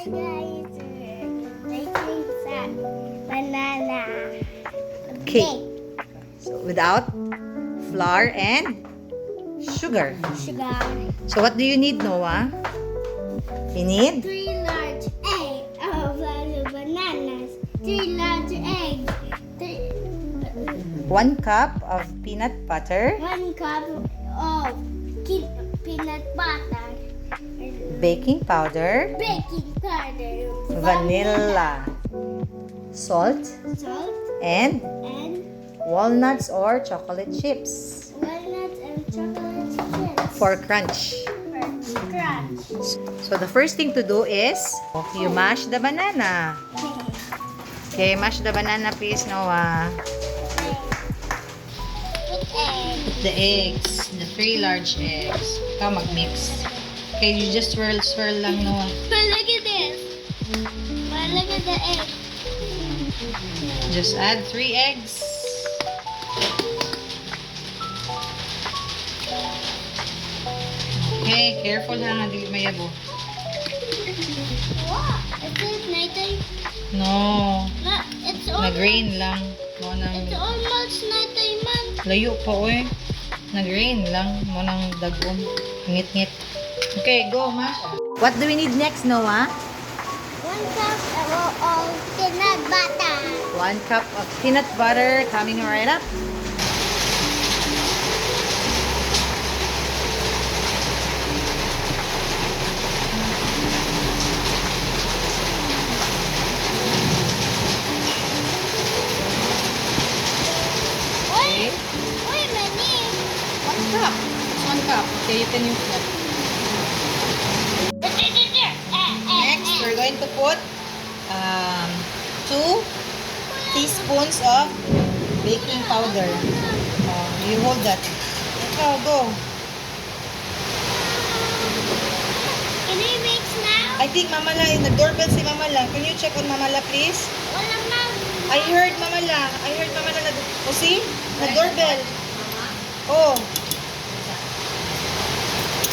Guys, making some banana Cake. So without flour and sugar. Sugar. So what do you need, Noah? You need 3 large eggs of bananas. 3 large eggs. 1 cup of peanut butter, 1 cup of peanut butter. baking powder, Baking powder. vanilla, salt, Salt and and walnuts or chocolate chips walnuts and chocolate chips. for crunch. For crunch. So the first thing to do is you mash the banana. Okay, mash the banana please, Noah. With egg. The eggs, the 3 large eggs. Ikaw mag-mix. Okay, you just swirl lang, Noah. But look at this. But look at the egg. Just add 3 eggs. Okay, careful ha, dili mayabo. What? Is it nighttime? No, No, it's almost, nag-rain lang. Mo it's nang almost nighttime, man. layo pa oy. Nag-rain lang. Mo nang dagom. Ngit-ngit. Okay, go, Masha. What do we need next, Noah? 1 cup of peanut butter. 1 cup of peanut butter coming right up. Wait, wait a minute. 1 cup. It's 1 cup. Okay, you can use that. Next, we're going to put 2 teaspoons of baking powder. You hold that. Oh, go. Can we mix now? I think Mama La, nag-doorbell si Mama La. Can you check on Mama La, please? Walang na. I heard Mama La. Oh, see? Nag-doorbell. Oh.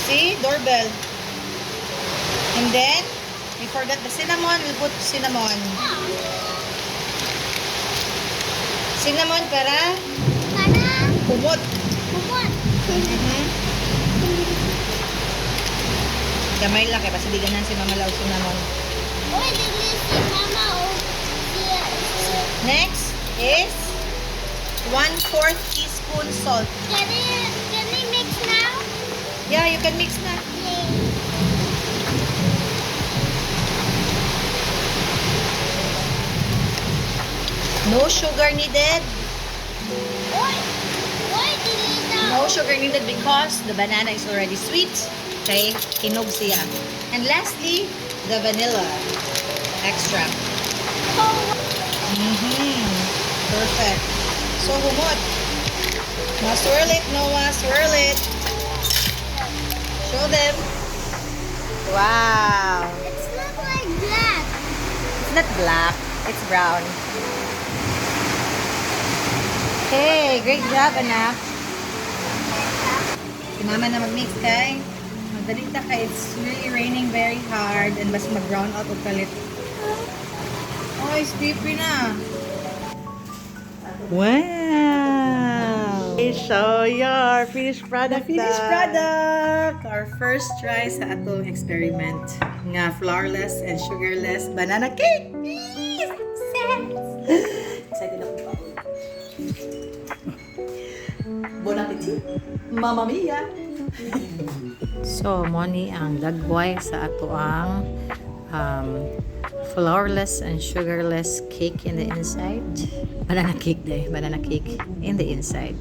See? Doorbell. And then, we forgot the cinnamon. We'll put cinnamon. Cinnamon para Para kumot. kumot. Gamay lang kaya basta di ganan si Mama La o cinnamon. Uy, dili si mama o si... Next is 1/4 teaspoon salt. Can we mix now? Yeah, you can mix na. No sugar needed. Why dili na? No sugar needed because the banana is already sweet. Okay, hinog siya. And lastly, the vanilla extract. Perfect. So humot. Now swirl it, Noah. Swirl it. Show them. Wow. It's not like black. It's not black. It's brown. Okay, great job, anak. Si Mama na mag-mix kay. Magdalita ka. It's really raining very hard and basta mag-brown out o kalit. Oh, it's deepy na. Wow! Show your finished product. Finished product! Our first try sa atong experiment nga flourless and sugarless banana cake! Excited ako pa. Bon appetit! Mamma mia! So, moni ang dagway sa ato ang flourless and sugarless cake in the inside. Banana cake day. Banana cake in the inside.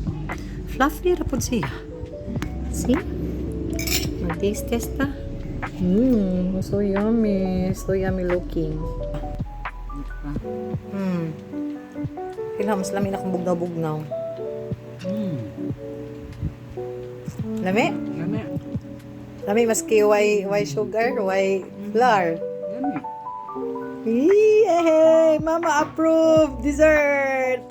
Fluffy rapod siya. See? Mag-taste test ta. So yummy. So yummy looking. Kailangan mas lamin akong bugnaw-bugnaw. Lami? Lami. Lami maski why sugar, why flour. Lami. Yay! Mama approved dessert!